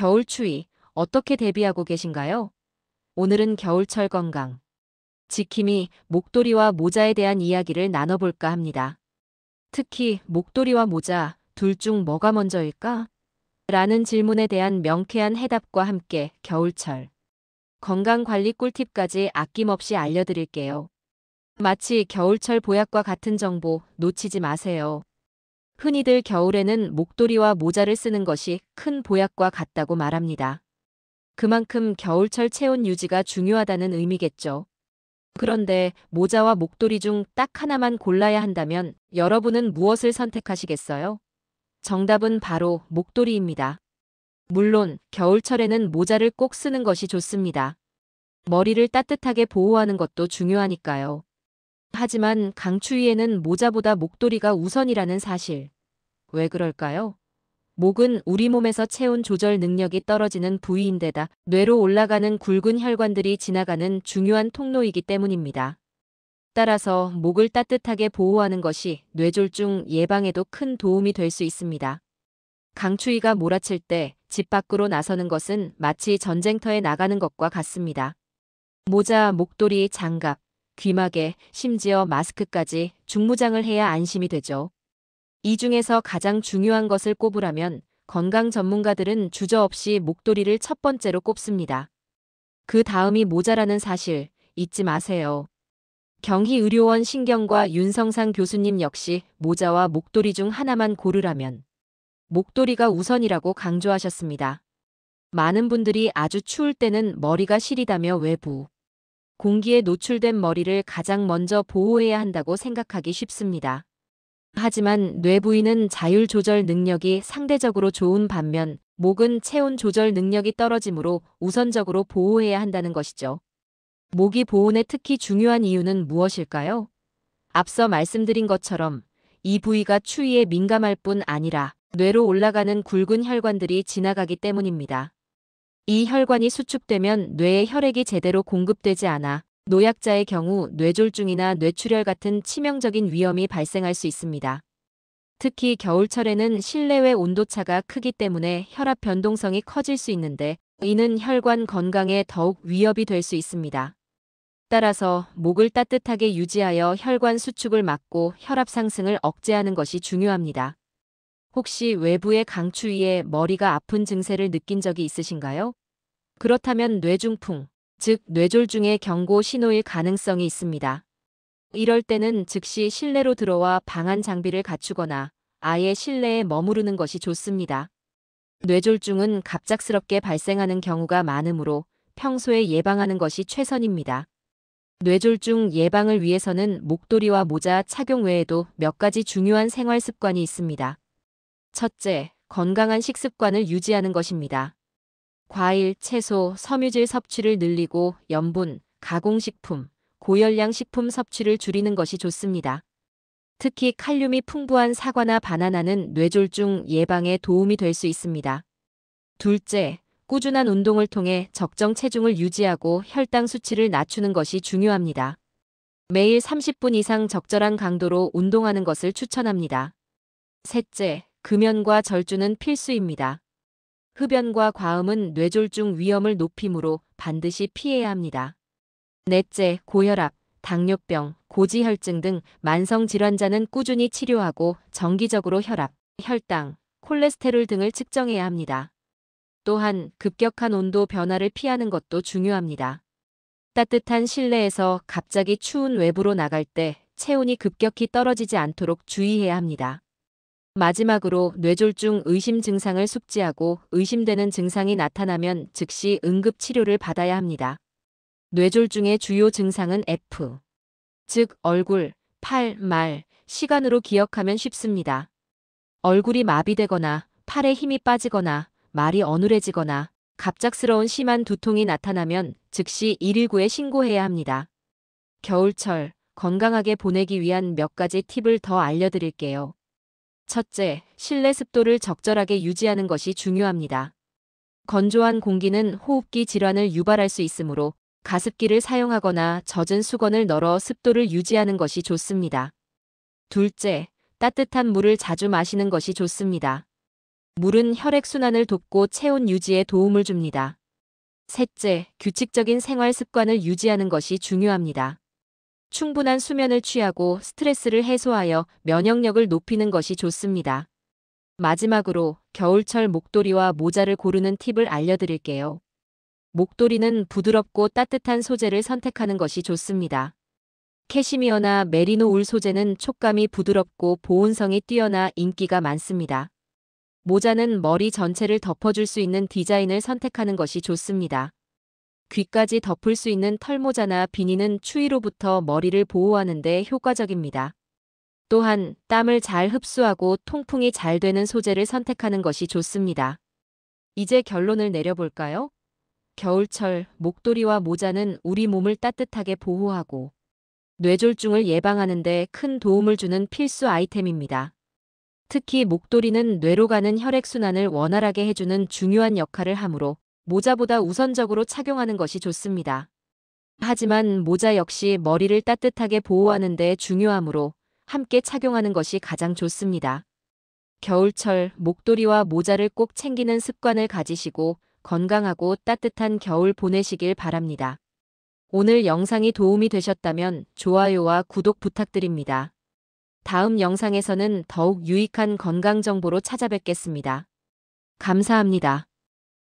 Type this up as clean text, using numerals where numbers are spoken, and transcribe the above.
겨울 추위 어떻게 대비하고 계신가요? 오늘은 겨울철 건강, 지킴이, 목도리와 모자에 대한 이야기를 나눠볼까 합니다. 특히 목도리와 모자 둘 중 뭐가 먼저일까? 라는 질문에 대한 명쾌한 해답과 함께 겨울철 건강관리 꿀팁까지 아낌없이 알려드릴게요. 마치 겨울철 보약과 같은 정보 놓치지 마세요. 흔히들 겨울에는 목도리와 모자를 쓰는 것이 큰 보약과 같다고 말합니다. 그만큼 겨울철 체온 유지가 중요하다는 의미겠죠. 그런데 모자와 목도리 중 딱 하나만 골라야 한다면 여러분은 무엇을 선택하시겠어요? 정답은 바로 목도리입니다. 물론 겨울철에는 모자를 꼭 쓰는 것이 좋습니다. 머리를 따뜻하게 보호하는 것도 중요하니까요. 하지만 강추위에는 모자보다 목도리가 우선이라는 사실. 왜 그럴까요? 목은 우리 몸에서 체온 조절 능력이 떨어지는 부위인데다 뇌로 올라가는 굵은 혈관들이 지나가는 중요한 통로이기 때문입니다. 따라서 목을 따뜻하게 보호하는 것이 뇌졸중 예방에도 큰 도움이 될 수 있습니다. 강추위가 몰아칠 때 집 밖으로 나서는 것은 마치 전쟁터에 나가는 것과 같습니다. 모자, 목도리, 장갑, 귀마개, 심지어 마스크까지 중무장을 해야 안심이 되죠. 이 중에서 가장 중요한 것을 꼽으라면 건강 전문가들은 주저없이 목도리를 첫 번째로 꼽습니다. 그 다음이 모자라는 사실 잊지 마세요. 경희의료원 신경과 윤성상 교수님 역시 모자와 목도리 중 하나만 고르라면 목도리가 우선이라고 강조하셨습니다. 많은 분들이 아주 추울 때는 머리가 시리다며 외부 공기에 노출된 머리를 가장 먼저 보호해야 한다고 생각하기 쉽습니다. 하지만 뇌 부위는 자율 조절 능력이 상대적으로 좋은 반면 목은 체온 조절 능력이 떨어지므로 우선적으로 보호해야 한다는 것이죠. 모기 보온에 특히 중요한 이유는 무엇일까요? 앞서 말씀드린 것처럼 이 부위가 추위에 민감할 뿐 아니라 뇌로 올라가는 굵은 혈관들이 지나가기 때문입니다. 이 혈관이 수축되면 뇌에 혈액이 제대로 공급되지 않아 노약자의 경우 뇌졸중이나 뇌출혈 같은 치명적인 위험이 발생할 수 있습니다. 특히 겨울철에는 실내외 온도차가 크기 때문에 혈압 변동성이 커질 수 있는데 이는 혈관 건강에 더욱 위협이 될 수 있습니다. 따라서 목을 따뜻하게 유지하여 혈관 수축을 막고 혈압 상승을 억제하는 것이 중요합니다. 혹시 외부의 강추위에 머리가 아픈 증세를 느낀 적이 있으신가요? 그렇다면 뇌중풍, 즉 뇌졸중의 경고 신호일 가능성이 있습니다. 이럴 때는 즉시 실내로 들어와 방한 장비를 갖추거나 아예 실내에 머무르는 것이 좋습니다. 뇌졸중은 갑작스럽게 발생하는 경우가 많으므로 평소에 예방하는 것이 최선입니다. 뇌졸중 예방을 위해서는 목도리와 모자 착용 외에도 몇 가지 중요한 생활 습관이 있습니다. 첫째, 건강한 식습관을 유지하는 것입니다. 과일, 채소, 섬유질 섭취를 늘리고 염분, 가공식품, 고열량 식품 섭취를 줄이는 것이 좋습니다. 특히 칼륨이 풍부한 사과나 바나나는 뇌졸중 예방에 도움이 될 수 있습니다. 둘째, 꾸준한 운동을 통해 적정 체중을 유지하고 혈당 수치를 낮추는 것이 중요합니다. 매일 30분 이상 적절한 강도로 운동하는 것을 추천합니다. 셋째, 금연과 절주는 필수입니다. 흡연과 과음은 뇌졸중 위험을 높이므로 반드시 피해야 합니다. 넷째, 고혈압, 당뇨병, 고지혈증 등 만성 질환자는 꾸준히 치료하고 정기적으로 혈압, 혈당, 콜레스테롤 등을 측정해야 합니다. 또한 급격한 온도 변화를 피하는 것도 중요합니다. 따뜻한 실내에서 갑자기 추운 외부로 나갈 때 체온이 급격히 떨어지지 않도록 주의해야 합니다. 마지막으로 뇌졸중 의심 증상을 숙지하고 의심되는 증상이 나타나면 즉시 응급치료를 받아야 합니다. 뇌졸중의 주요 증상은 F, 즉 얼굴, 팔, 말, 시간으로 기억하면 쉽습니다. 얼굴이 마비되거나 팔에 힘이 빠지거나 말이 어눌해지거나 갑작스러운 심한 두통이 나타나면 즉시 119에 신고해야 합니다. 겨울철 건강하게 보내기 위한 몇 가지 팁을 더 알려드릴게요. 첫째, 실내 습도를 적절하게 유지하는 것이 중요합니다. 건조한 공기는 호흡기 질환을 유발할 수 있으므로 가습기를 사용하거나 젖은 수건을 널어 습도를 유지하는 것이 좋습니다. 둘째, 따뜻한 물을 자주 마시는 것이 좋습니다. 물은 혈액순환을 돕고 체온 유지에 도움을 줍니다. 셋째, 규칙적인 생활 습관을 유지하는 것이 중요합니다. 충분한 수면을 취하고 스트레스를 해소하여 면역력을 높이는 것이 좋습니다. 마지막으로 겨울철 목도리와 모자를 고르는 팁을 알려드릴게요. 목도리는 부드럽고 따뜻한 소재를 선택하는 것이 좋습니다. 캐시미어나 메리노 울 소재는 촉감이 부드럽고 보온성이 뛰어나 인기가 많습니다. 모자는 머리 전체를 덮어줄 수 있는 디자인을 선택하는 것이 좋습니다. 귀까지 덮을 수 있는 털모자나 비니는 추위로부터 머리를 보호하는 데 효과적입니다. 또한 땀을 잘 흡수하고 통풍이 잘 되는 소재를 선택하는 것이 좋습니다. 이제 결론을 내려볼까요? 겨울철 목도리와 모자는 우리 몸을 따뜻하게 보호하고 뇌졸중을 예방하는 데 큰 도움을 주는 필수 아이템입니다. 특히 목도리는 뇌로 가는 혈액순환을 원활하게 해주는 중요한 역할을 하므로 모자보다 우선적으로 착용하는 것이 좋습니다. 하지만 모자 역시 머리를 따뜻하게 보호하는 데 중요하므로 함께 착용하는 것이 가장 좋습니다. 겨울철 목도리와 모자를 꼭 챙기는 습관을 가지시고 건강하고 따뜻한 겨울 보내시길 바랍니다. 오늘 영상이 도움이 되셨다면 좋아요와 구독 부탁드립니다. 다음 영상에서는 더욱 유익한 건강 정보로 찾아뵙겠습니다. 감사합니다.